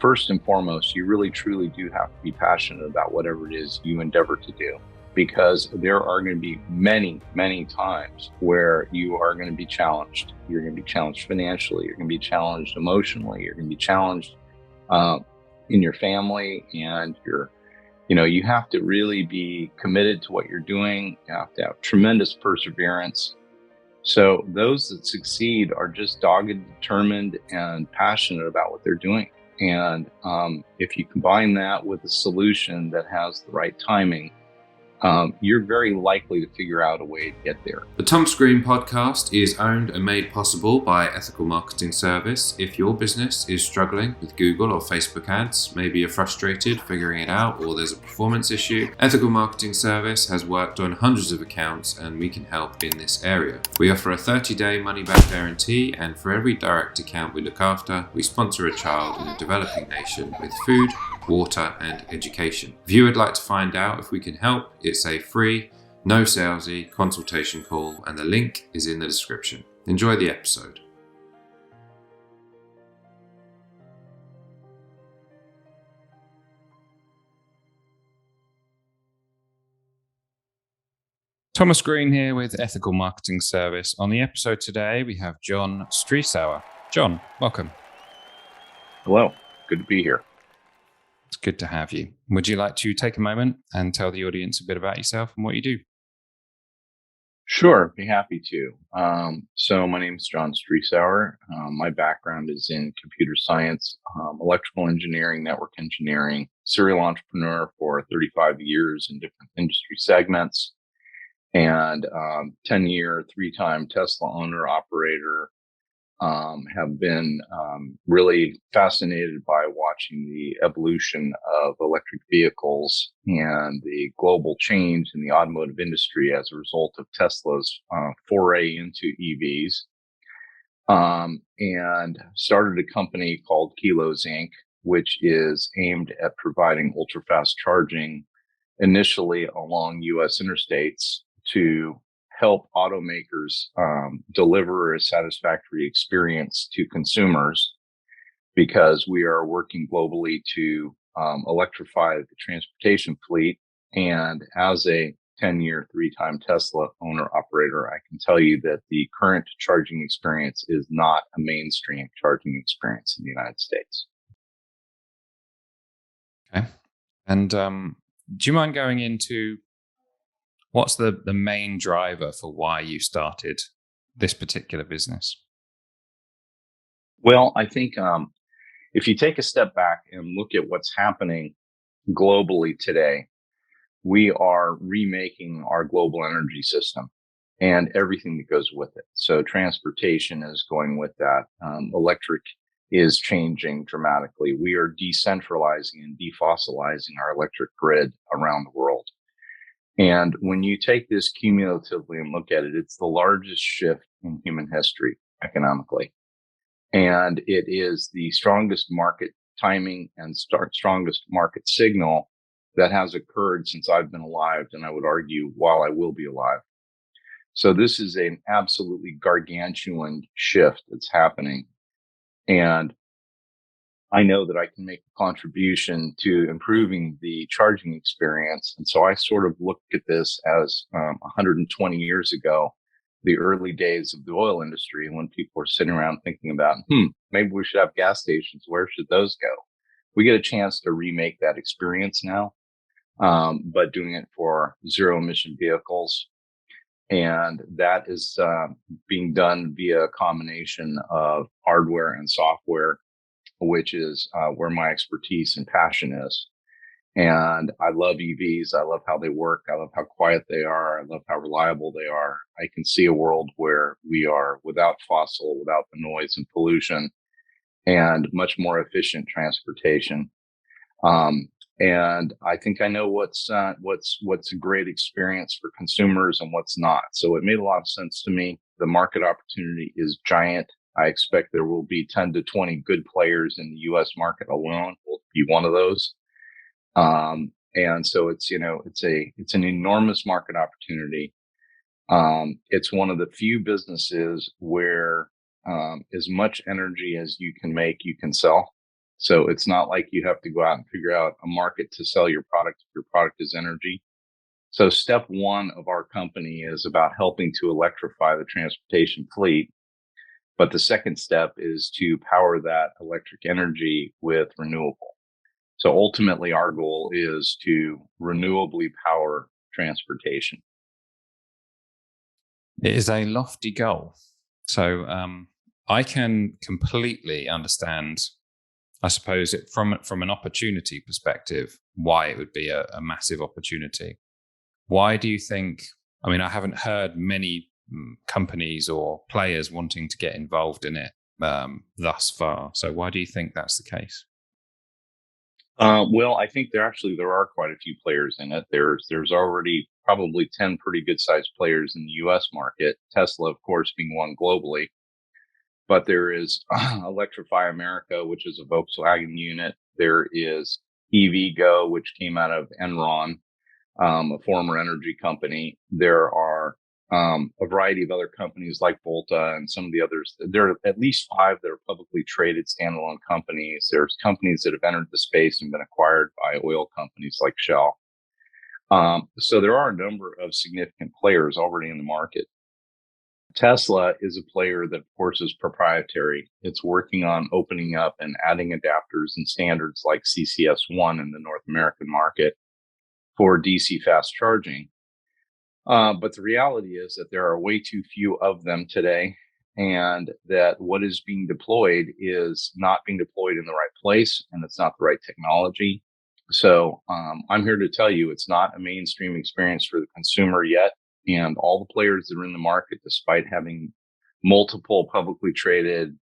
first and foremost, you really truly do have to be passionate about whatever it is you endeavor to do, because there are going to be many, many times where you are going to be challenged. You're going to be challenged financially. You're going to be challenged emotionally. You're going to be challenged in your family, and you have to really be committed to what you're doing. You have to have tremendous perseverance. So those that succeed are just dogged, determined, and passionate about what they're doing. And if you combine that with a solution that has the right timing, you're very likely to figure out a way to get there. The Tom Screen podcast is owned and made possible by Ethical Marketing Service. If your business is struggling with Google or Facebook ads, maybe you're frustrated figuring it out, or there's a performance issue, Ethical Marketing Service has worked on hundreds of accounts and we can help in this area. We offer a 30-day money-back guarantee, and for every direct account we look after, we sponsor a child in a developing nation with food, water and education. If you would like to find out if we can help, it's a free, no salesy consultation call, and the link is in the description. Enjoy the episode. Thomas Green here with Ethical Marketing Service. On the episode today, we have John Strisower. John, welcome. Hello, good to be here. It's good to have you. Would you like to take a moment and tell the audience a bit about yourself and what you do? Sure, be happy to. So my name is John Strisower. My background is in computer science, electrical engineering, network engineering, serial entrepreneur for 35 years in different industry segments, and 10-year, 3-time Tesla owner, operator. Have been really fascinated by watching the evolution of electric vehicles and the global change in the automotive industry as a result of Tesla's foray into EVs. And started a company called Kilows, Inc., which is aimed at providing ultra-fast charging initially along U.S. interstates to help automakers deliver a satisfactory experience to consumers, because we are working globally to electrify the transportation fleet. And as a 10-year, 3-time Tesla owner operator, I can tell you that the current charging experience is not a mainstream charging experience in the United States. Okay. And do you mind going into what's the main driver for why you started this particular business? Well, I think if you take a step back and look at what's happening globally today, we are remaking our global energy system and everything that goes with it. So transportation is going with that. Electric is changing dramatically. We are decentralizing and defossilizing our electric grid around the world. And when you take this cumulatively and look at it, it's the largest shift in human history economically. And it is the strongest market timing and strongest market signal that has occurred since I've been alive, and I would argue while I will be alive. So this is an absolutely gargantuan shift that's happening. And I know that I can make a contribution to improving the charging experience. And so I sort of look at this as 120 years ago, the early days of the oil industry, when people were sitting around thinking about, maybe we should have gas stations. Where should those go? We get a chance to remake that experience now, but doing it for zero emission vehicles. And that is being done via a combination of hardware and software, which is where my expertise and passion is. And I love EVs. I love how they work. I love how quiet they are. I love how reliable they are. I can see a world where we are without fossil, without the noise and pollution, and much more efficient transportation. And I think I know what's a great experience for consumers and what's not. So it made a lot of sense to me. The market opportunity is giant. I expect there will be 10 to 20 good players in the U.S. market alone. We'll be one of those. And so it's an enormous market opportunity. It's one of the few businesses where as much energy as you can make, you can sell. So it's not like you have to go out and figure out a market to sell your product if your product is energy. So step one of our company is about helping to electrify the transportation fleet. But the second step is to power that electric energy with renewable. So ultimately, our goal is to renewably power transportation. It is a lofty goal. So I can completely understand, I suppose, from an opportunity perspective, why it would be a massive opportunity. Why do you think? I mean, I haven't heard many companies or players wanting to get involved in it thus far. So why do you think that's the case? Well, I think there are quite a few players in it. There's already probably 10 pretty good sized players in the US market, Tesla, of course, being one globally. But there is Electrify America, which is a Volkswagen unit. There is EVgo, which came out of Enron, a former energy company. There are a variety of other companies like Volta and some of the others. There are at least 5 that are publicly traded standalone companies. There's companies that have entered the space and been acquired by oil companies like Shell. So there are a number of significant players already in the market. Tesla is a player that, of course, is proprietary. It's working on opening up and adding adapters and standards like CCS1 in the North American market for DC fast charging. But the reality is that there are way too few of them today, and that what is being deployed is not being deployed in the right place, and it's not the right technology. So I'm here to tell you it's not a mainstream experience for the consumer yet. And all the players that are in the market, despite having multiple publicly traded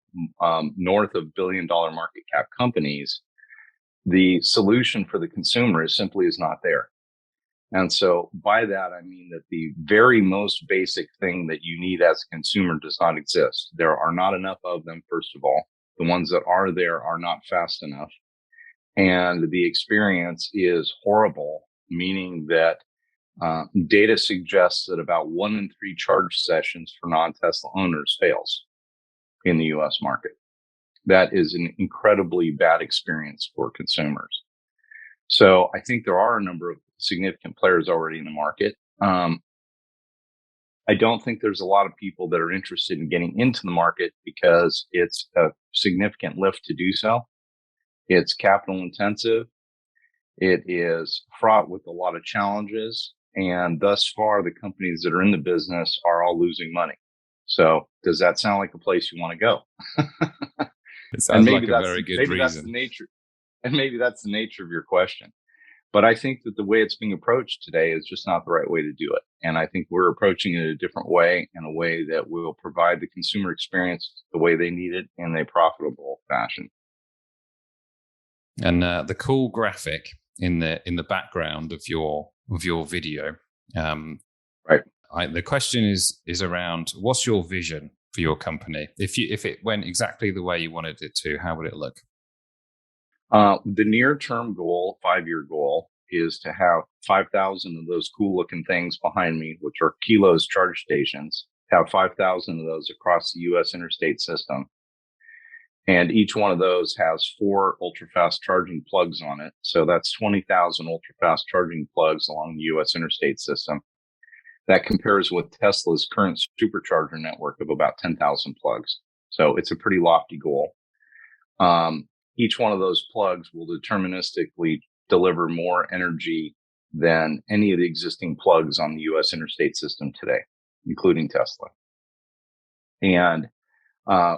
north of $1 billion market cap companies, the solution for the consumer is not there. And so by that, I mean that the very most basic thing that you need as a consumer does not exist. There are not enough of them, first of all. The ones that are there are not fast enough. And the experience is horrible, meaning that data suggests that about 1 in 3 charge sessions for non-Tesla owners fails in the US market. That is an incredibly bad experience for consumers. So I think there are a number of significant players already in the market. I don't think there's a lot of people that are interested in getting into the market because it's a significant lift to do so. It's capital intensive. It is fraught with a lot of challenges. And thus far, the companies that are in the business are all losing money. So does that sound like a place you want to go? It sounds like a very good reason. That's the nature. And maybe that's the nature of your question. But I think that the way it's being approached today is just not the right way to do it. And I think we're approaching it a different way, in a way that will provide the consumer experience the way they need it in a profitable fashion. And the cool graphic in the background of your video, right? The question is around, what's your vision for your company? If it went exactly the way you wanted it to, how would it look? The near-term goal, 5-year goal, is to have 5,000 of those cool-looking things behind me, which are Kilows charge stations. Have 5,000 of those across the U.S. interstate system, and each one of those has 4 ultra-fast charging plugs on it. So that's 20,000 ultra-fast charging plugs along the U.S. interstate system. That compares with Tesla's current supercharger network of about 10,000 plugs. So it's a pretty lofty goal. Each one of those plugs will deterministically deliver more energy than any of the existing plugs on the U.S. interstate system today, including Tesla. And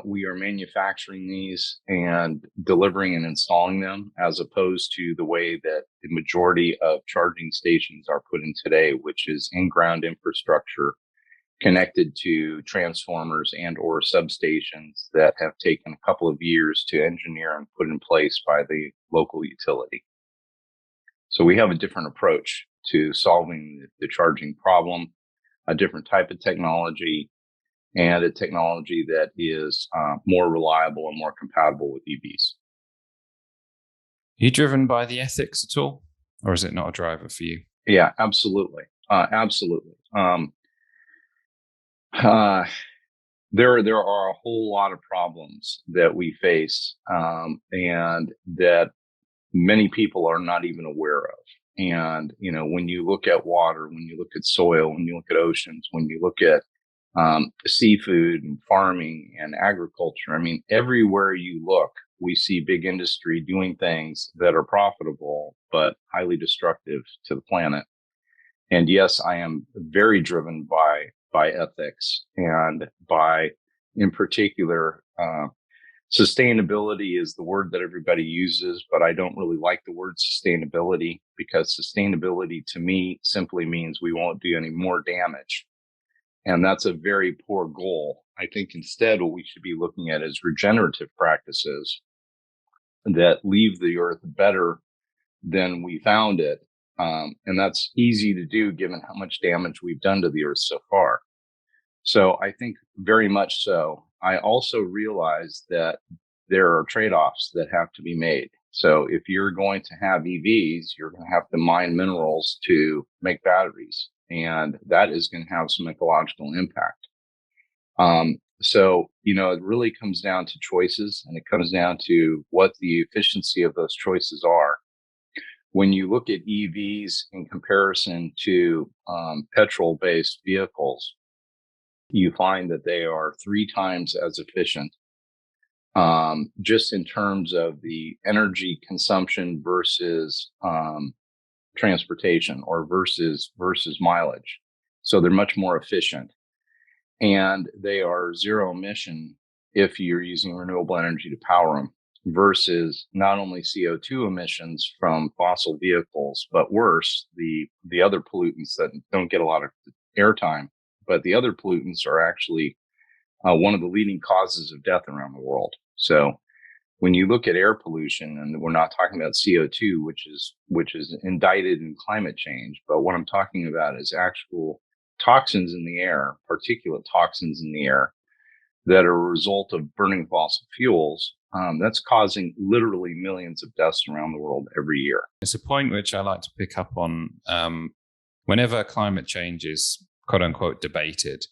we are manufacturing these and delivering and installing them, as opposed to the way that the majority of charging stations are put in today, which is in-ground infrastructure connected to transformers and or substations that have taken a couple of years to engineer and put in place by the local utility. So we have a different approach to solving the charging problem, a different type of technology, and a technology that is more reliable and more compatible with EVs. Are you driven by the ethics at all, or is it not a driver for you? Yeah, absolutely. Absolutely. there are a whole lot of problems that we face, and that many people are not even aware of. And when you look at water, when you look at soil, when you look at oceans, when you look at seafood and farming and agriculture, I mean, everywhere you look, we see big industry doing things that are profitable but highly destructive to the planet. And yes, I am very driven by ethics and by, in particular, sustainability is the word that everybody uses, but I don't really like the word sustainability, because sustainability to me simply means we won't do any more damage. And that's a very poor goal. I think instead what we should be looking at is regenerative practices that leave the earth better than we found it. And that's easy to do given how much damage we've done to the earth so far. So I think very much so. I also realize that there are trade-offs that have to be made. So if you're going to have EVs, you're going to have to mine minerals to make batteries, and that is going to have some ecological impact. So, it really comes down to choices, and it comes down to what the efficiency of those choices are. When you look at EVs in comparison to petrol-based vehicles, you find that they are 3 times as efficient, just in terms of the energy consumption versus transportation, or versus mileage. So they're much more efficient, and they are zero emission if you're using renewable energy to power them, versus not only CO2 emissions from fossil vehicles, but worse, the other pollutants that don't get a lot of airtime. But the other pollutants are actually one of the leading causes of death around the world. So when you look at air pollution, and we're not talking about CO2, which is indicted in climate change, but what I'm talking about is actual toxins in the air, particulate toxins in the air, that are a result of burning fossil fuels. That's causing literally millions of deaths around the world every year. It's a point which I like to pick up on. Whenever climate change is quote unquote debated,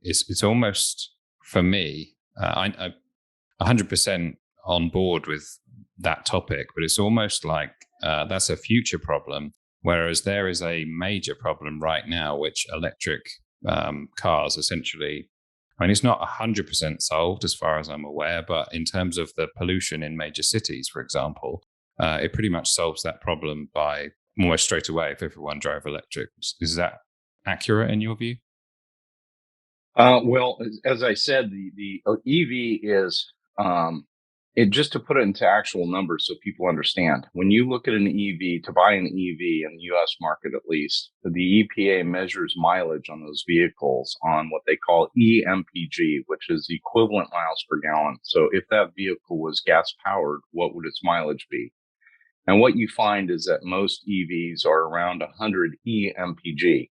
it's almost, for me, I'm 100% on board with that topic, but it's almost like that's a future problem, whereas there is a major problem right now, which electric cars essentially, I mean, it's not 100% solved as far as I'm aware, but in terms of the pollution in major cities, for example, it pretty much solves that problem by almost straight away if everyone drove electric. Is that accurate in your view? Well, as I said, the EV is, just to put it into actual numbers so people understand. When you look at an EV, to buy an EV in the US market at least, the EPA measures mileage on those vehicles on what they call EMPG, which is the equivalent miles per gallon. So if that vehicle was gas powered, what would its mileage be? And what you find is that most EVs are around 100 EMPG.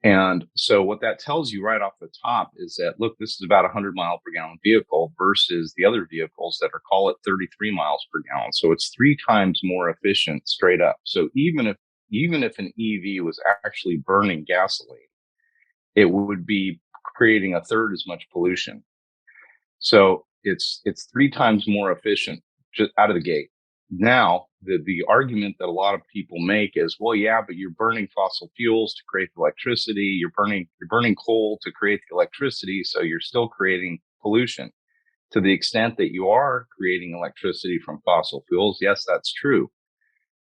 And so what that tells you right off the top is that, look, this is about a 100 mile per gallon vehicle versus the other vehicles that are, call it 33 miles per gallon. So it's 3 times more efficient straight up. So even if an EV was actually burning gasoline, it would be creating a third as much pollution. So it's 3 times more efficient just out of the gate. Now, the argument that a lot of people make is, well, yeah, but you're burning fossil fuels to create the electricity. You're burning coal to create the electricity. So you're still creating pollution. To the extent that you are creating electricity from fossil fuels, yes, that's true.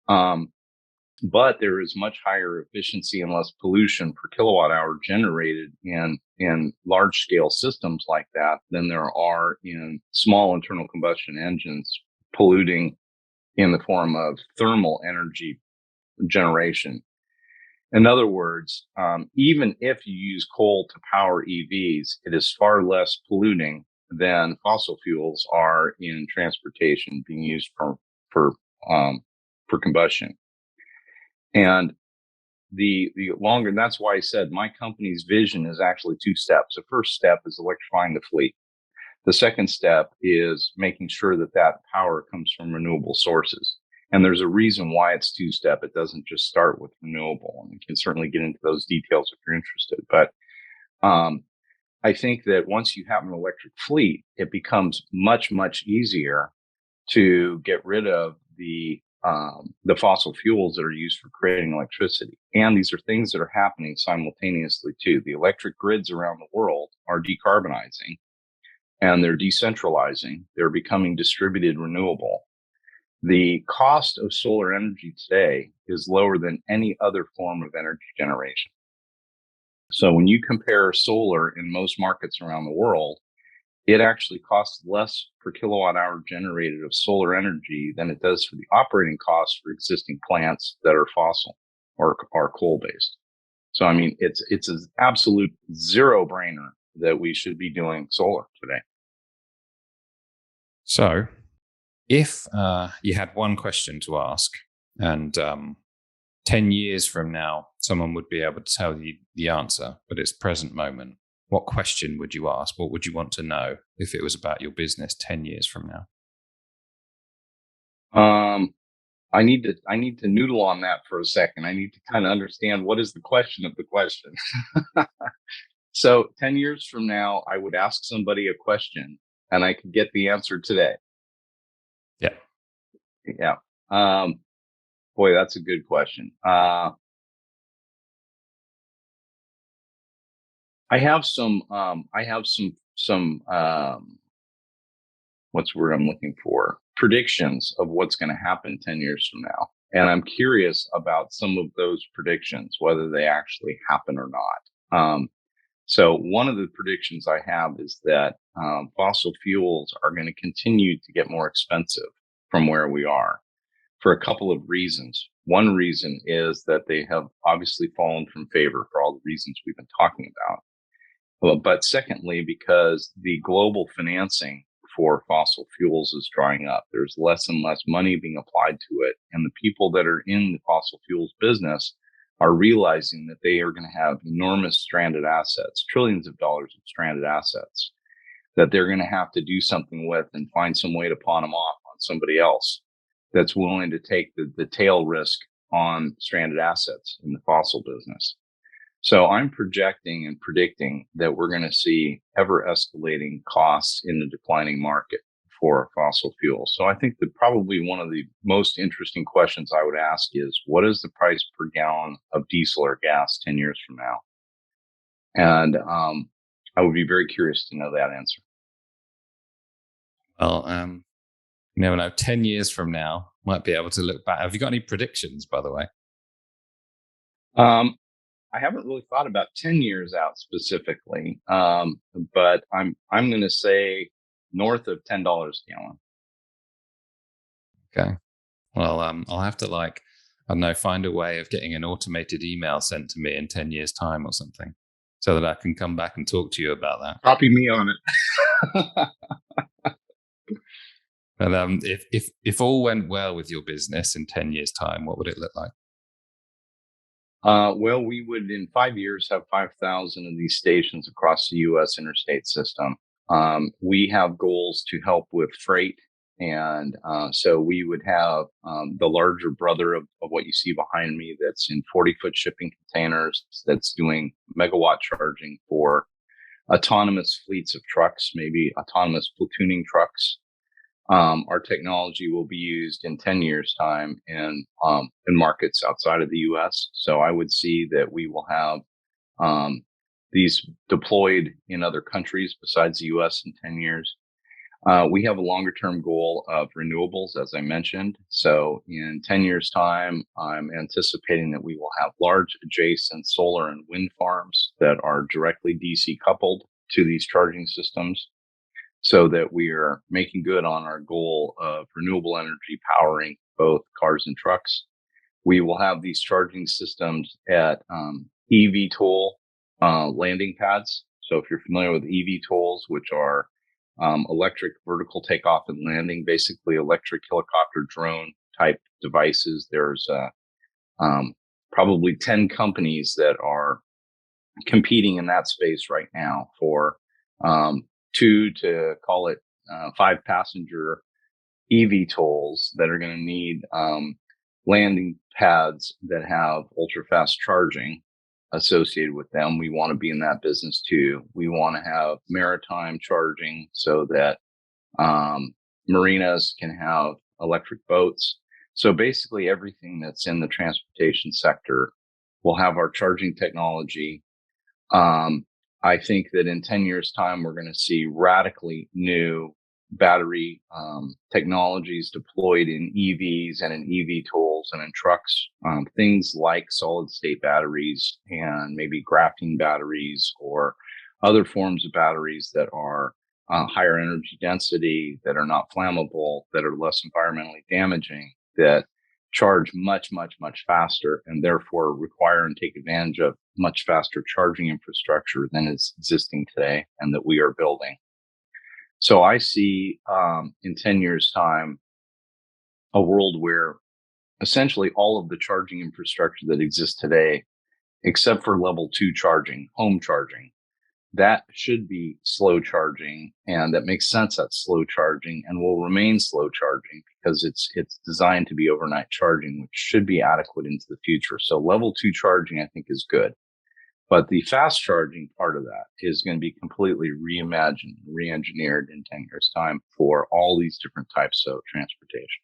But there is much higher efficiency and less pollution per kilowatt hour generated in large scale systems like that than there are in small internal combustion engines polluting in the form of thermal energy generation. In other words, even if you use coal to power EVs, it is far less polluting than fossil fuels are in transportation being used for combustion. And the longer, and that's why I said my company's vision is actually 2 steps. The first step is electrifying the fleet. The second step is making sure that power comes from renewable sources. And there's a reason why it's 2-step. It doesn't just start with renewable. And we can certainly get into those details if you're interested. But I think that once you have an electric fleet, it becomes much, much easier to get rid of the fossil fuels that are used for creating electricity. And these are things that are happening simultaneously too. The electric grids around the world are decarbonizing and they're decentralizing. They're becoming distributed renewable. The cost of solar energy today is lower than any other form of energy generation. So when you compare solar in most markets around the world, it actually costs less per kilowatt hour generated of solar energy than it does for the operating costs for existing plants that are fossil or are coal based. So, I mean, it's an absolute zero brainer that we should be doing solar today. So, if you had one question to ask, and 10 years from now, someone would be able to tell you the answer, but it's present moment, what question would you ask? What would you want to know if it was about your business 10 years from now? I need to noodle on that for a second. I need to kind of understand what is the question of the question. So 10 years from now, I would ask somebody a question and I could get the answer today. Yeah. Yeah. Boy, that's a good question. I have some what's the word I'm looking for? Predictions of what's going to happen 10 years from now. And I'm curious about some of those predictions, whether they actually happen or not. So one of the predictions I have is that fossil fuels are going to continue to get more expensive from where we are for a couple of reasons. One reason is that they have obviously fallen from favor for all the reasons we've been talking about. Well, but secondly, because the global financing for fossil fuels is drying up, there's less and less money being applied to it. And the people that are in the fossil fuels business are realizing that they are going to have enormous stranded assets, trillions of dollars of stranded assets that they're going to have to do something with and find some way to pawn them off on somebody else that's willing to take the tail risk on stranded assets in the fossil business. So I'm projecting and predicting that we're going to see ever escalating costs in the declining market for fossil fuels. So I think that probably one of the most interesting questions I would ask is, what is the price per gallon of diesel or gas 10 years from now? And I would be very curious to know that answer. Well, you never know. 10 years from now, might be able to look back. Have you got any predictions, by the way? I haven't really thought about 10 years out specifically, but I'm going to say north of $10 a gallon. Okay. Well, I'll have to I don't know, find a way of getting an automated email sent to me in 10 years' time or something so that I can come back and talk to you about that. Copy me on it. But if all went well with your business in 10 years' time, what would it look like? Well, we would in 5 years have 5,000 of these stations across the U.S. interstate system. We have goals to help with freight. And so we would have the larger brother of what you see behind me that's in 40-foot shipping containers that's doing megawatt charging for autonomous fleets of trucks, maybe autonomous platooning trucks. Our technology will be used in 10 years' time in markets outside of the U.S. So I would see that we will have these deployed in other countries besides the U.S. in 10 years. We have a longer term goal of renewables, as I mentioned. So in 10 years' time, I'm anticipating that we will have large adjacent solar and wind farms that are directly DC coupled to these charging systems, so that we are making good on our goal of renewable energy powering both cars and trucks. We will have these charging systems at eVTOL landing pads. So if you're familiar with eVTOLs, which are electric vertical takeoff and landing, basically electric helicopter drone type devices, there's probably 10 companies that are competing in that space right now for 2 to call it 5 passenger eVTOLs that are going to need landing pads that have ultra fast charging. associated with them. We want to be in that business too. We want to have maritime charging so that marinas can have electric boats. So basically, everything that's in the transportation sector will have our charging technology. I think that in 10 years' time, we're going to see radically new battery technologies deployed in EVs and in EV tools and in trucks. Things like solid state batteries and maybe graphene batteries or other forms of batteries that are higher energy density, that are not flammable, that are less environmentally damaging, that charge much, much, much faster, and therefore require and take advantage of much faster charging infrastructure than is existing today and that we are building. So I see in 10 years' time a world where essentially all of the charging infrastructure that exists today, except for level 2 charging, home charging, that should be slow charging, and that makes sense. That's slow charging and will remain slow charging because it's designed to be overnight charging, which should be adequate into the future. So level 2 charging, I think, is good. But the fast charging part of that is going to be completely reimagined, re-engineered in 10 years' time for all these different types of transportation.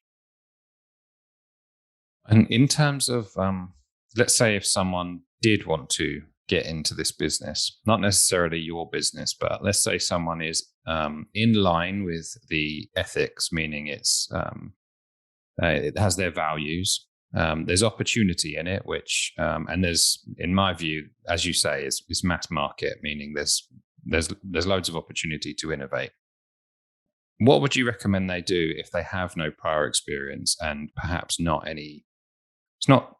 And in terms of, let's say if someone did want to get into this business, not necessarily your business, but let's say someone is in line with the ethics, meaning it has their values. There's opportunity in it, which, and there's, in my view, as you say, is mass market, meaning there's loads of opportunity to innovate. What would you recommend they do if they have no prior experience and perhaps not any? It's not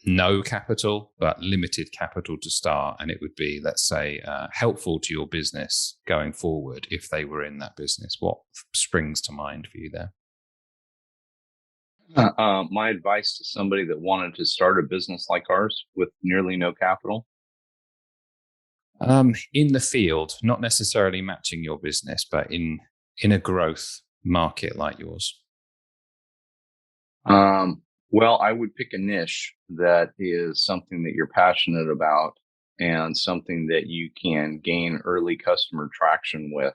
no capital, but limited capital to start, and it would be, let's say, helpful to your business going forward if they were in that business. What springs to mind for you there? My advice to somebody that wanted to start a business like ours with nearly no capital? In the field, not necessarily matching your business, but in a growth market like yours. Well, I would pick a niche that is something that you're passionate about and something that you can gain early customer traction with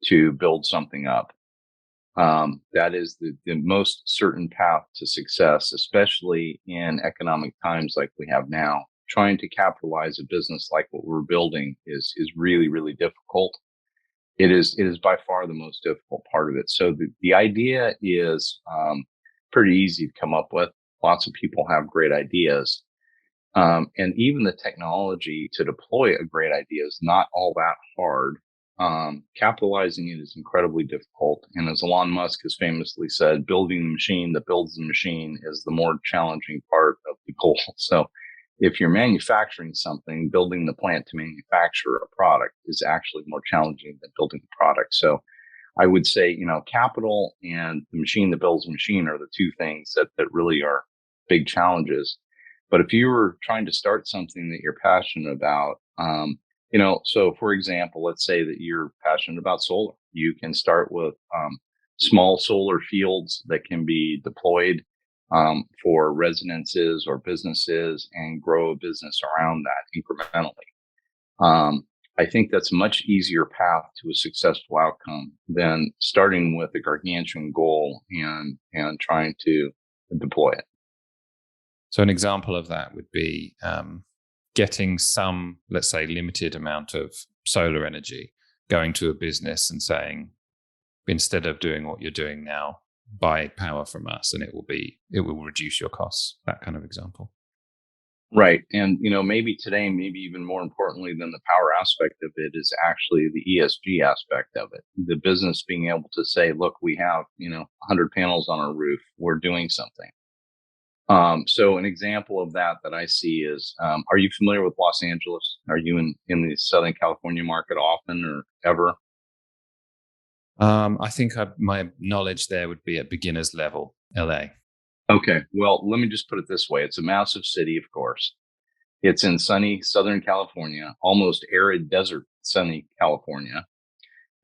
to build something up. That is the most certain path to success, especially in economic times like we have now. Trying to capitalize a business like what we're building is really, really difficult. It is by far the most difficult part of it. So the idea is pretty easy to come up with. Lots of people have great ideas. And even the technology to deploy a great idea is not all that hard. Capitalizing it is incredibly difficult. And as Elon Musk has famously said, building the machine that builds the machine is the more challenging part of the goal. So if you're manufacturing something, building the plant to manufacture a product is actually more challenging than building the product. So I would say, capital and the machine that builds the machine are the two things that really are big challenges. But if you were trying to start something that you're passionate about, so for example, let's say that you're passionate about solar. You can start with small solar fields that can be deployed for residences or businesses and grow a business around that incrementally. I think that's a much easier path to a successful outcome than starting with a gargantuan goal and trying to deploy it. So an example of that would be getting some, let's say, limited amount of solar energy, going to a business and saying, instead of doing what you're doing now, buy power from us, and it will reduce your costs. That kind of example. Right. And, maybe today, maybe even more importantly than the power aspect of it is actually the ESG aspect of it. The business being able to say, look, we have, 100 panels on our roof. We're doing something. So an example of that I see is, are you familiar with Los Angeles? Are you in the Southern California market often or ever? I think my knowledge there would be at beginner's level, LA. Okay. Well, let me just put it this way. It's a massive city, of course. It's in sunny Southern California, almost arid desert sunny California.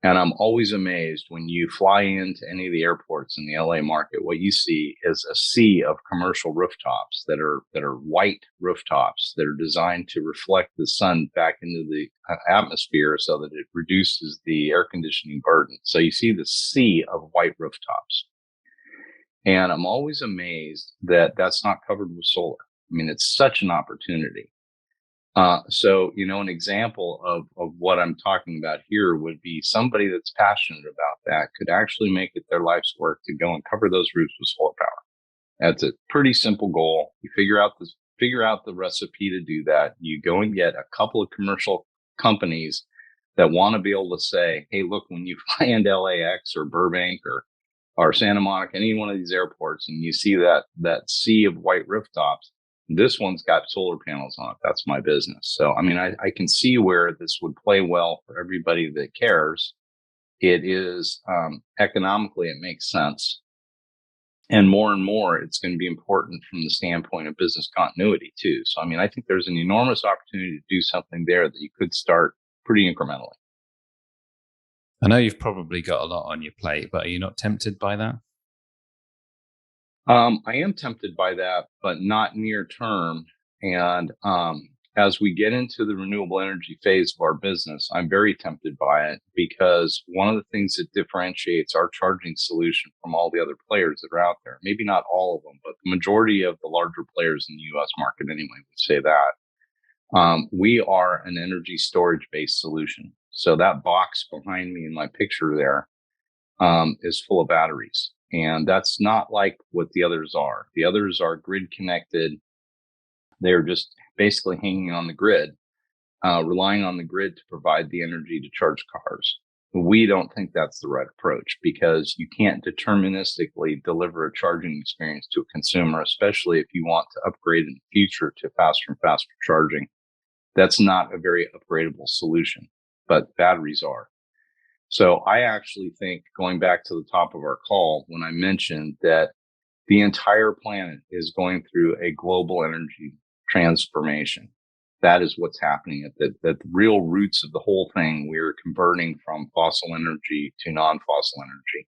And I'm always amazed when you fly into any of the airports in the LA market, what you see is a sea of commercial rooftops that are white rooftops that are designed to reflect the sun back into the atmosphere so that it reduces the air conditioning burden. So you see the sea of white rooftops. And I'm always amazed that that's not covered with solar. I mean, it's such an opportunity. So, an example of what I'm talking about here would be somebody that's passionate about that could actually make it their life's work to go and cover those roofs with solar power. That's a pretty simple goal. You figure out the recipe to do that. You go and get a couple of commercial companies that want to be able to say, hey, look, when you fly into LAX or Burbank or Santa Monica, any one of these airports, and you see that sea of white rooftops, this one's got solar panels on it. That's my business. So, I mean, I can see where this would play well for everybody that cares. It is economically, it makes sense. And more, it's going to be important from the standpoint of business continuity too. So, I mean, I think there's an enormous opportunity to do something there that you could start pretty incrementally. I know you've probably got a lot on your plate, but are you not tempted by that? I am tempted by that, but not near term. And as we get into the renewable energy phase of our business, I'm very tempted by it because one of the things that differentiates our charging solution from all the other players that are out there, maybe not all of them, but the majority of the larger players in the US market anyway would say that we are an energy storage based solution. So that box behind me in my picture there is full of batteries. And that's not like what the others are. The others are grid connected. They're just basically hanging on the grid, relying on the grid to provide the energy to charge cars. We don't think that's the right approach because you can't deterministically deliver a charging experience to a consumer, especially if you want to upgrade in the future to faster and faster charging. That's not a very upgradable solution, but batteries are. So I actually think, going back to the top of our call, when I mentioned that the entire planet is going through a global energy transformation, that is what's happening at the real roots of the whole thing. We're converting from fossil energy to non-fossil energy.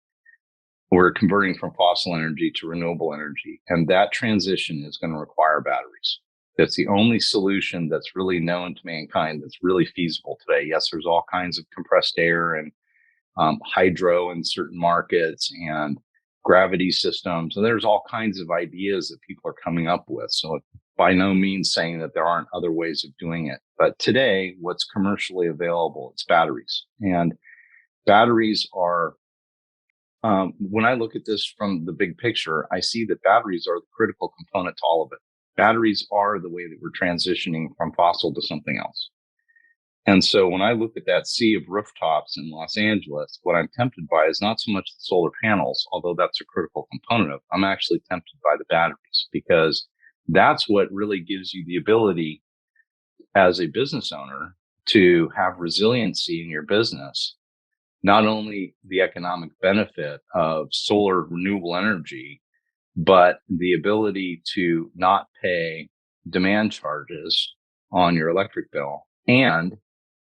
We're converting from fossil energy to renewable energy. And that transition is going to require batteries. That's the only solution that's really known to mankind that's really feasible today. Yes, there's all kinds of compressed air and hydro in certain markets and gravity systems. And there's all kinds of ideas that people are coming up with. So by no means saying that there aren't other ways of doing it. But today, what's commercially available, it's batteries. And batteries are, when I look at this from the big picture, I see that batteries are the critical component to all of it. Batteries are the way that we're transitioning from fossil to something else. And so when I look at that sea of rooftops in Los Angeles, what I'm tempted by is not so much the solar panels, although that's a critical component of it. I'm actually tempted by the batteries because that's what really gives you the ability as a business owner to have resiliency in your business. Not only the economic benefit of solar renewable energy, but the ability to not pay demand charges on your electric bill, and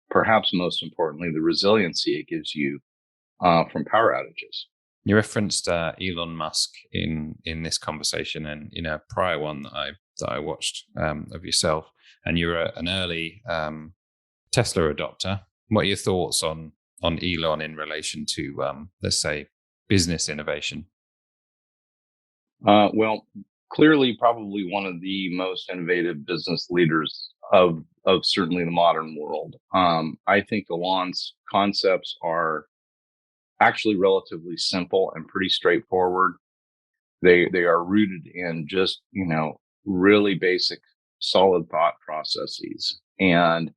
perhaps most importantly, the resiliency it gives you from power outages. You referenced Elon Musk in this conversation, and a prior one that I watched of yourself, and you're an early Tesla adopter. What are your thoughts on Elon in relation to let's say business innovation? Well, clearly, probably one of the most innovative business leaders of certainly the modern world. I think Elon's concepts are actually relatively simple and pretty straightforward. They are rooted in just really basic, solid thought processes. And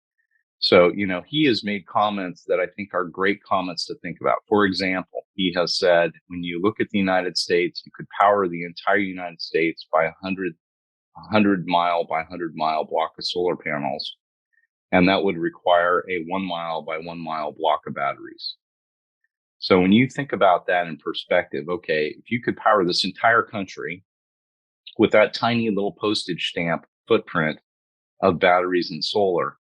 so, he has made comments that I think are great comments to think about. For example, he has said, when you look at the United States, you could power the entire United States by 100 mile by 100 mile block of solar panels. And that would require a 1 mile by 1 mile block of batteries. So when you think about that in perspective, okay, if you could power this entire country with that tiny little postage stamp footprint of batteries and solar,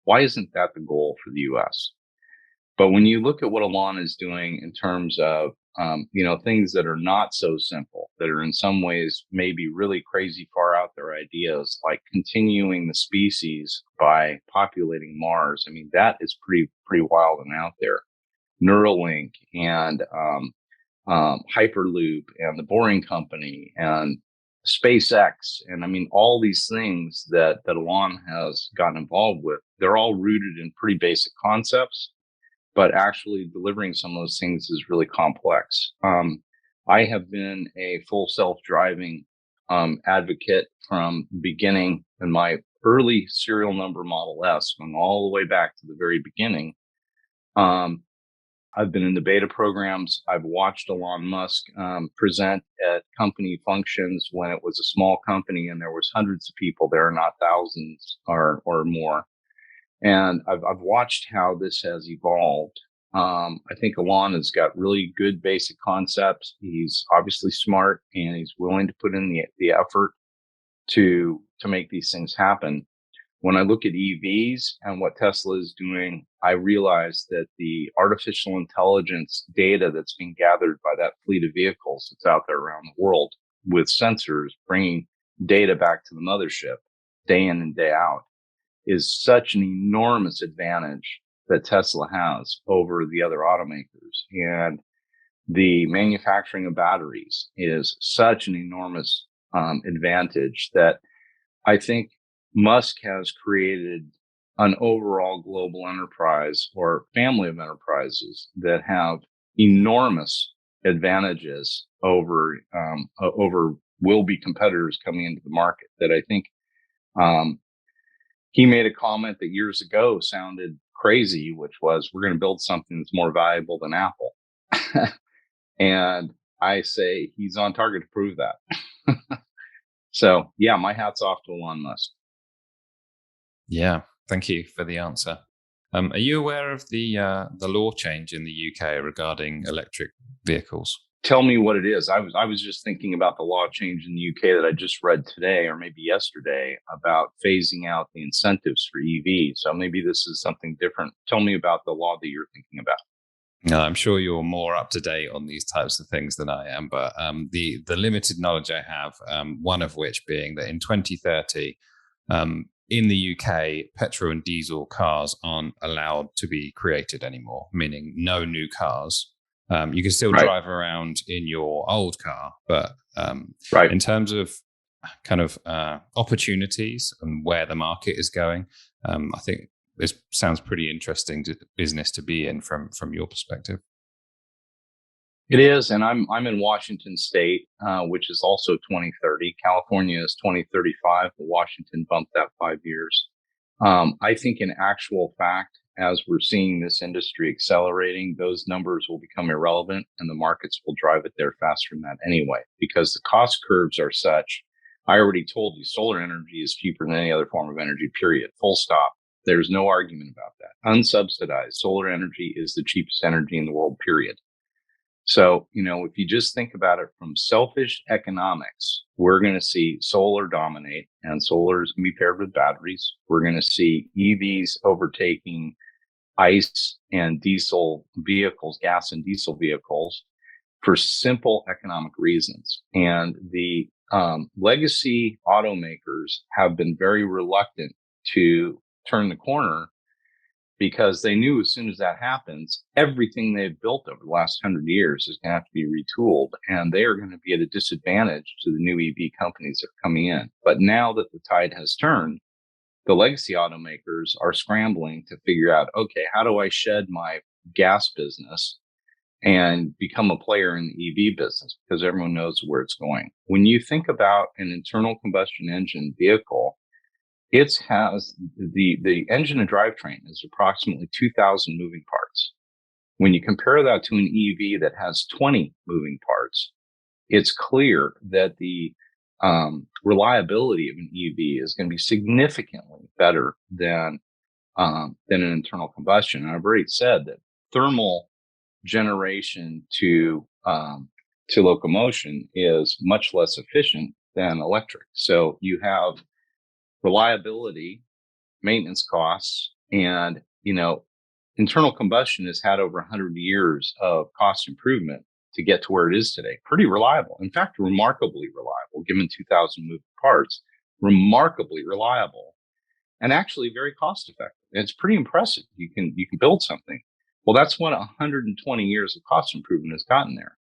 why isn't that the goal for the US? But when you look at what Elon is doing in terms of, things that are not so simple, that are in some ways maybe really crazy far out there ideas, like continuing the species by populating Mars. I mean, that is pretty wild and out there. Neuralink and Hyperloop and the Boring Company and SpaceX. And I mean, all these things that Elon has gotten involved with, they're all rooted in pretty basic concepts, but actually delivering some of those things is really complex. I have been a full self-driving advocate from the beginning in my early serial number Model S, going all the way back to the very beginning. I've been in the beta programs. I've watched Elon Musk present at company functions when it was a small company and there was hundreds of people there, not thousands or more. And I've watched how this has evolved. I think Elon has got really good basic concepts. He's obviously smart and he's willing to put in the effort to make these things happen. When I look at EVs and what Tesla is doing, I realize that the artificial intelligence data that's being gathered by that fleet of vehicles that's out there around the world with sensors bringing data back to the mothership day in and day out is such an enormous advantage that Tesla has over the other automakers. And the manufacturing of batteries is such an enormous advantage that I think Musk has created an overall global enterprise or family of enterprises that have enormous advantages over will be competitors coming into the market. That I think he made a comment that years ago sounded crazy, which was, we're going to build something that's more valuable than Apple. And I say he's on target to prove that. So yeah, my hat's off to Elon Musk. Yeah, thank you for the answer. Are you aware of the law change in the UK regarding electric vehicles? Tell me what it is. I was just thinking about the law change in the UK that I just read today or maybe yesterday about phasing out the incentives for EV. So maybe this is something different. Tell me about the law that you're thinking about. No, I'm sure you're more up to date on these types of things than I am, but the limited knowledge I have, one of which being that in 2030, in the UK, petrol and diesel cars aren't allowed to be created anymore, meaning no new cars. You can still drive around in your old car, but in terms of kind of opportunities and where the market is going, I think this sounds pretty interesting business to be in from your perspective. It is, and I'm in Washington State, which is also 2030. California is 2035, but Washington bumped that 5 years. I think in actual fact, as we're seeing this industry accelerating, those numbers will become irrelevant and the markets will drive it there faster than that anyway, because the cost curves are such. I already told you solar energy is cheaper than any other form of energy, period. Full stop. There's no argument about that. Unsubsidized solar energy is the cheapest energy in the world, period. So, if you just think about it from selfish economics, we're going to see solar dominate, and solar is going to be paired with batteries. We're going to see EVs overtaking ICE and diesel vehicles, gas and diesel vehicles, for simple economic reasons. And the legacy automakers have been very reluctant to turn the corner because they knew as soon as that happens, everything they've built over the last 100 years is going to have to be retooled, and they are going to be at a disadvantage to the new EV companies that are coming in. But now that the tide has turned, the legacy automakers are scrambling to figure out, okay, how do I shed my gas business and become a player in the EV business? Because everyone knows where it's going. When you think about an internal combustion engine vehicle, it has the engine and drivetrain is approximately 2,000 moving parts. When you compare that to an EV that has 20 moving parts, it's clear that the reliability of an EV is going to be significantly better than an internal combustion. And I've already said that thermal generation to locomotion is much less efficient than electric. So you have reliability, maintenance costs, and internal combustion has had over 100 years of cost improvement to get to where it is today. Pretty reliable. In fact, remarkably reliable, given 2,000 moving parts, remarkably reliable, and actually very cost effective. It's pretty impressive. You can build something. Well, that's what 120 years of cost improvement has gotten there.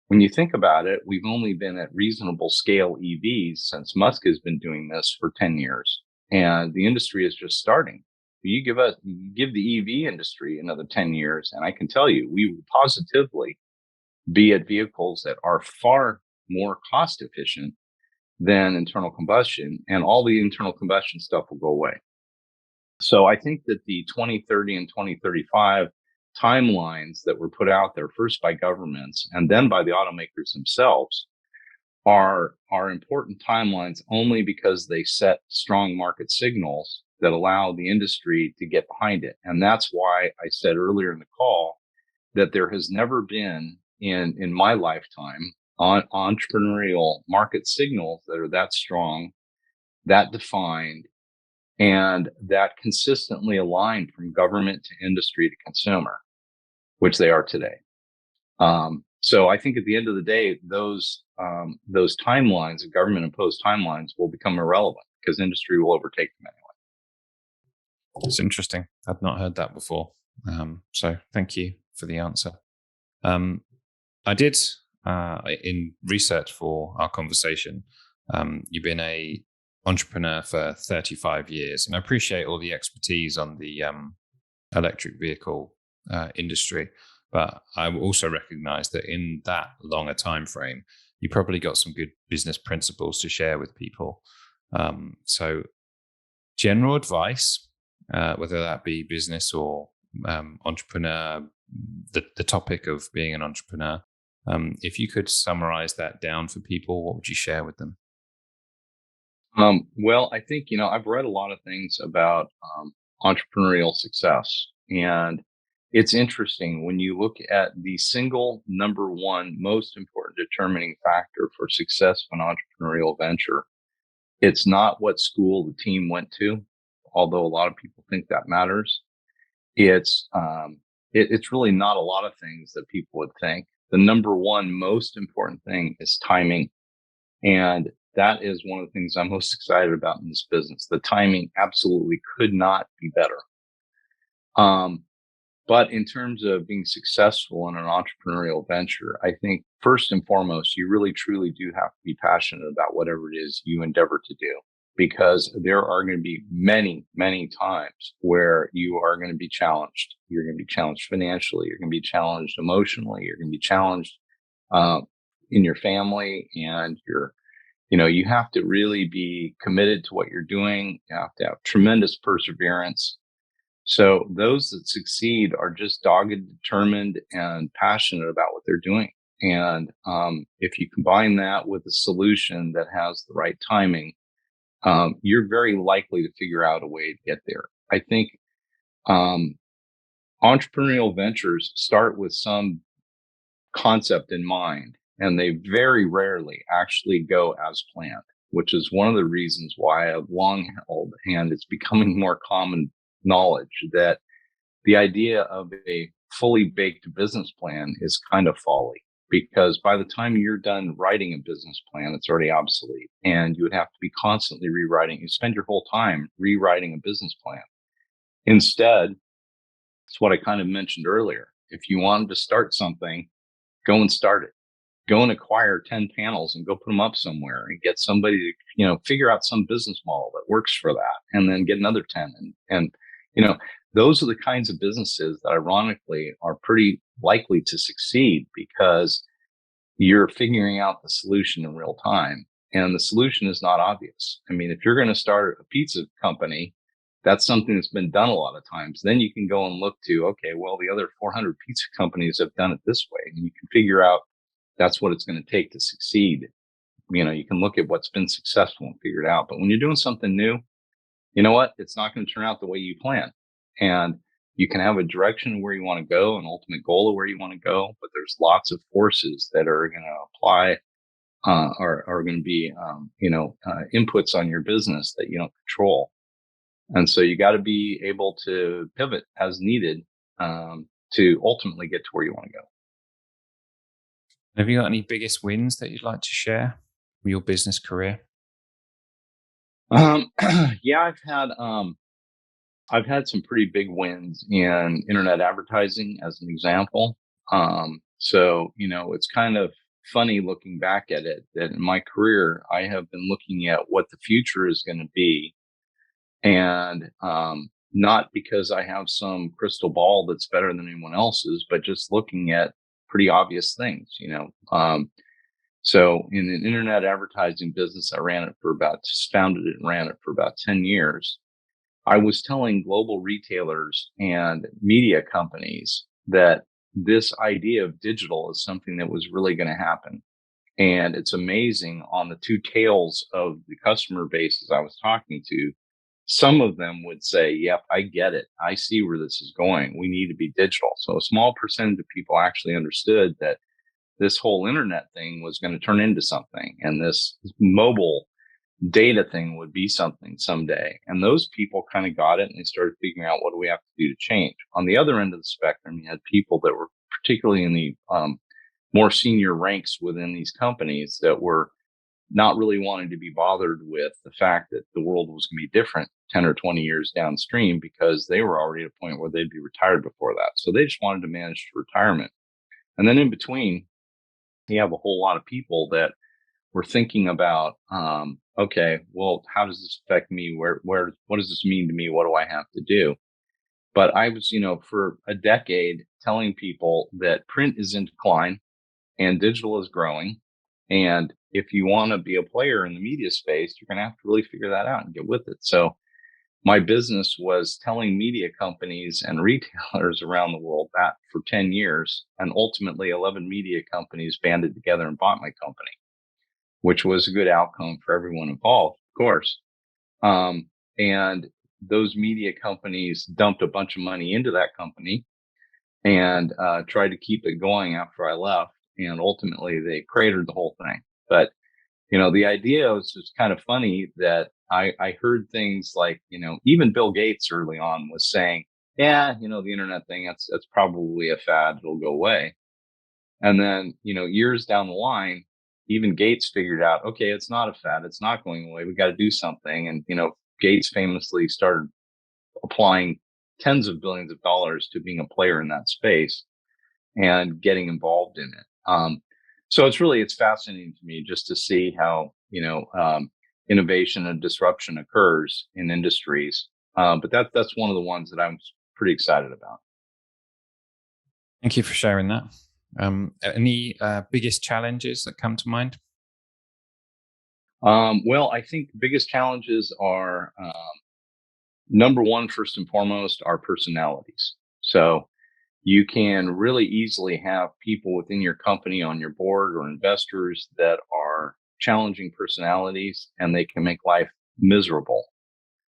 When you think about it, we've only been at reasonable scale EVs since Musk has been doing this for 10 years, and the industry is just starting. You give the EV industry another 10 years, and I can tell you, we will positively be at vehicles that are far more cost efficient than internal combustion, and all the internal combustion stuff will go away. So I think that the 2030 and 2035 timelines that were put out there, first by governments and then by the automakers themselves, are important timelines only because they set strong market signals that allow the industry to get behind it. And that's why I said earlier in the call that there has never been in my lifetime on entrepreneurial market signals that are that strong, that defined, and that consistently aligned from government to industry to consumer, which they are today. So I think at the end of the day, those timelines, the government imposed timelines, will become irrelevant because industry will overtake them anyway. It's interesting. I've not heard that before. So thank you for the answer. I did, in research for our conversation, you've been a entrepreneur for 35 years, and I appreciate all the expertise on the electric vehicle industry. But I also recognize that in that longer time frame, you probably got some good business principles to share with people. So general advice, whether that be business or entrepreneur, the topic of being an entrepreneur, if you could summarize that down for people, what would you share with them? Well, I think, I've read a lot of things about entrepreneurial success, and it's interesting when you look at the single number one most important determining factor for success of an entrepreneurial venture. It's not what school the team went to, although a lot of people think that matters. It's really not a lot of things that people would think. The number one most important thing is timing. And that is one of the things I'm most excited about in this business. The timing absolutely could not be better. But in terms of being successful in an entrepreneurial venture, I think first and foremost, you really truly do have to be passionate about whatever it is you endeavor to do, because there are going to be many, many times where you are going to be challenged. You're going to be challenged financially. You're going to be challenged emotionally. You're going to be challenged in your family, and you have to really be committed to what you're doing. You have to have tremendous perseverance. So those that succeed are just dogged, determined, and passionate about what they're doing. And if you combine that with a solution that has the right timing, you're very likely to figure out a way to get there. I think entrepreneurial ventures start with some concept in mind, and they very rarely actually go as planned, which is one of the reasons why I've long held, and it's becoming more common knowledge, that the idea of a fully baked business plan is kind of folly, because by the time you're done writing a business plan, it's already obsolete, and you would have to be constantly rewriting. You spend your whole time rewriting a business plan. Instead, it's what I kind of mentioned earlier. If you wanted to start something, go and start it. Go and acquire 10 panels and go put them up somewhere and get somebody to, figure out some business model that works for that, and then get another 10. And those are the kinds of businesses that ironically are pretty likely to succeed, because you're figuring out the solution in real time, and the solution is not obvious. I mean, if you're going to start a pizza company, that's something that's been done a lot of times. Then you can go and look to, okay, well, the other 400 pizza companies have done it this way, and you can figure out that's what it's going to take to succeed. You can look at what's been successful and figure it out. But when you're doing something new, you know what? It's not going to turn out the way you plan. And you can have a direction where you want to go, an ultimate goal of where you want to go, but there's lots of forces that are going to apply, are going to be, inputs on your business that you don't control. And so you got to be able to pivot as needed to ultimately get to where you want to go. Have you got any biggest wins that you'd like to share from your business career? Yeah, I've had some pretty big wins in internet advertising as an example. So, it's kind of funny looking back at it that in my career, I have been looking at what the future is going to be. And not because I have some crystal ball that's better than anyone else's, but just looking at pretty obvious things. So in an internet advertising business, founded it and ran it for about 10 years. I was telling global retailers and media companies that this idea of digital is something that was really going to happen. And it's amazing on the two tails of the customer bases I was talking to. Some of them would say, yep, I get it. I see where this is going. We need to be digital. So a small percentage of people actually understood that this whole internet thing was going to turn into something. And this mobile data thing would be something someday. And those people kind of got it and they started figuring out what do we have to do to change. On the other end of the spectrum, you had people that were particularly in the more senior ranks within these companies that were not really wanting to be bothered with the fact that the world was going to be different 10 or 20 years downstream because they were already at a point where they'd be retired before that. So they just wanted to manage retirement. And then in between, you have a whole lot of people that were thinking about, okay, well, how does this affect me? What does this mean to me? What do I have to do? But I was, for a decade telling people that print is in decline and digital is growing. And if you want to be a player in the media space, you're going to have to really figure that out and get with it. So my business was telling media companies and retailers around the world that for 10 years. And ultimately 11 media companies banded together and bought my company, which was a good outcome for everyone involved, of course. And those media companies dumped a bunch of money into that company and tried to keep it going after I left. And ultimately they cratered the whole thing. But, the idea was just kind of funny that I heard things like, even Bill Gates early on was saying, yeah, the internet thing, that's probably a fad. It'll go away. And then, years down the line, even Gates figured out, okay, it's not a fad. It's not going away. We got to do something. And, Gates famously started applying tens of billions of dollars to being a player in that space and getting involved in it. So it's fascinating to me just to see how, innovation and disruption occurs in industries. But that's one of the ones that I'm pretty excited about. Thank you for sharing that. Any biggest challenges that come to mind? Well, I think the biggest challenges are number one, first and foremost, are personalities. So you can really easily have people within your company on your board or investors that are challenging personalities and they can make life miserable.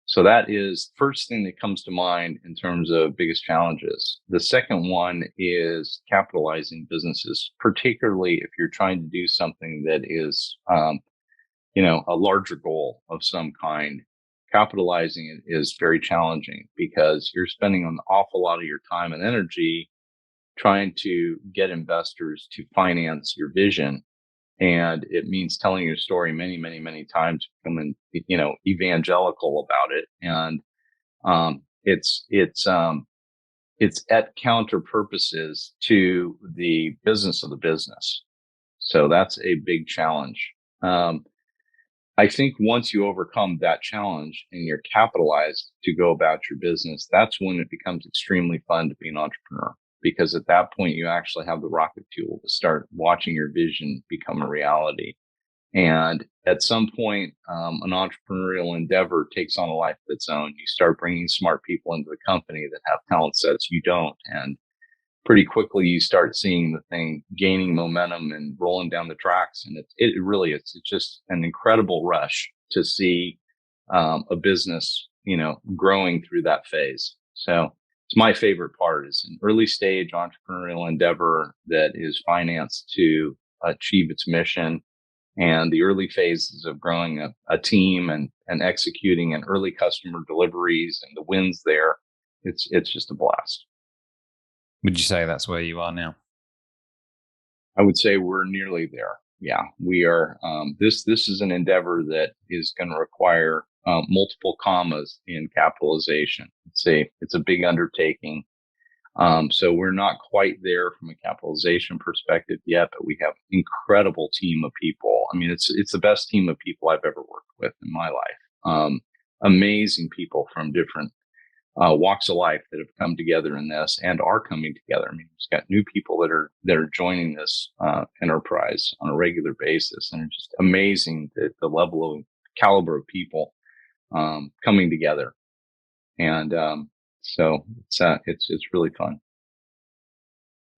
So that is the first thing that comes to mind in terms of biggest challenges. The second one is capitalizing businesses, particularly if you're trying to do something that is, a larger goal of some kind. Capitalizing it is very challenging because you're spending an awful lot of your time and energy trying to get investors to finance your vision. And it means telling your story many, many, many times, becoming, evangelical about it. And it's at counter purposes to the business of the business. So that's a big challenge. I think once you overcome that challenge and you're capitalized to go about your business, that's when it becomes extremely fun to be an entrepreneur. Because at that point, you actually have the rocket fuel to start watching your vision become a reality. And at some point, an entrepreneurial endeavor takes on a life of its own. You start bringing smart people into the company that have talent sets you don't. And pretty quickly, you start seeing the thing gaining momentum and rolling down the tracks. And it's just an incredible rush to see a business, growing through that phase. So it's my favorite part is an early stage entrepreneurial endeavor that is financed to achieve its mission and the early phases of growing a team and executing and early customer deliveries and the wins there. It's just a blast. Would you say that's where you are now? I would say we're nearly there. Yeah, we are. This is an endeavor that is going to require multiple commas in capitalization. It's a big undertaking. So we're not quite there from a capitalization perspective yet, but we have an incredible team of people. I mean, it's the best team of people I've ever worked with in my life. Amazing people from different walks of life that have come together in this and are coming together. I mean, we've got new people that are joining this enterprise on a regular basis, and it's just amazing the level of caliber of people coming together. And so it's really fun.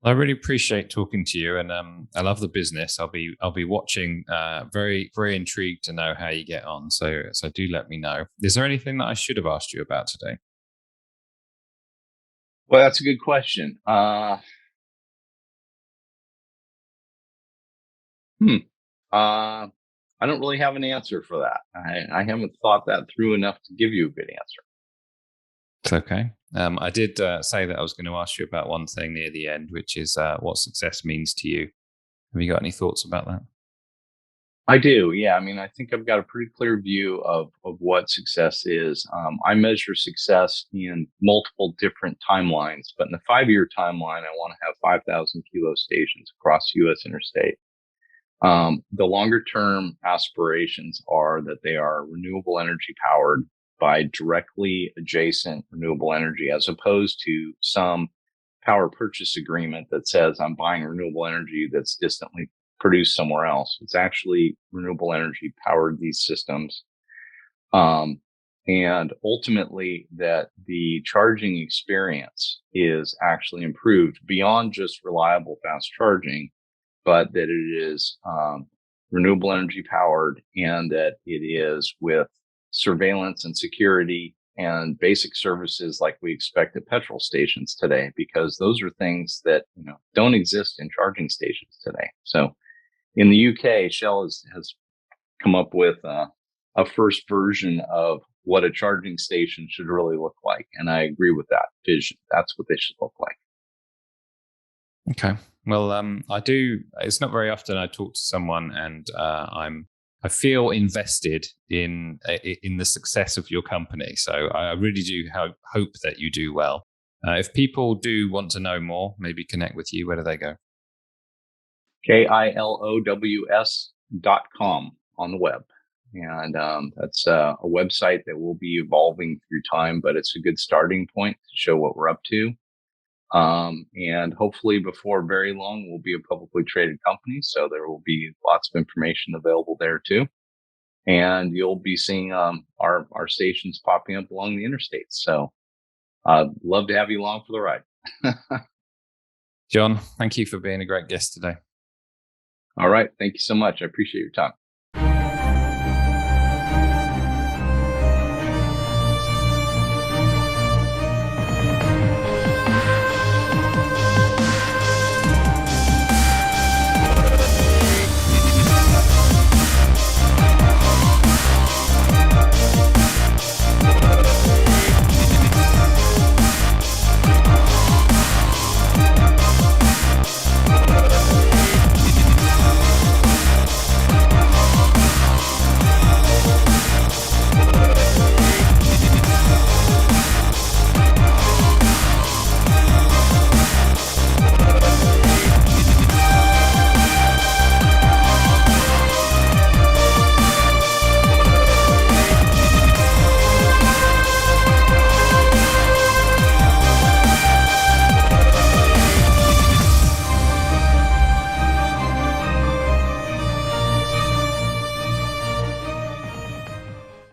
I really appreciate talking to you, and I love the business. I'll be watching. Very very intrigued to know how you get on. So do let me know. Is there anything that I should have asked you about today? Well, that's a good question. Hmm. Uh, I don't really have an answer for that. I haven't thought that through enough to give you a good answer. It's okay. I did say that I was going to ask you about one thing near the end, which is what success means to you. Have you got any thoughts about that? I do. Yeah. I mean, I think I've got a pretty clear view of what success is. I measure success in multiple different timelines, but in the 5-year timeline, I want to have 5,000 kilo stations across U.S. interstate. The longer term aspirations are that they are renewable energy powered by directly adjacent renewable energy, as opposed to some power purchase agreement that says I'm buying renewable energy that's distantly produced somewhere else. It's actually renewable energy powered these systems. And ultimately that the charging experience is actually improved beyond just reliable fast charging, but that it is renewable energy powered and that it is with surveillance and security and basic services like we expect at petrol stations today, because those are things that don't exist in charging stations today. So in the UK, Shell has come up with a first version of what a charging station should really look like, and I agree with that vision. That's what they should look like. Okay. Well, I do. It's not very often I talk to someone and I feel invested in the success of your company. So I really do hope that you do well. If people do want to know more, maybe connect with you, where do they go? KILOWS.com on the web. And that's a website that will be evolving through time, but it's a good starting point to show what we're up to. And hopefully before very long, we'll be a publicly traded company. So there will be lots of information available there too. And you'll be seeing our stations popping up along the interstates. So I'd love to have you along for the ride. John, thank you for being a great guest today. All right. Thank you so much. I appreciate your time.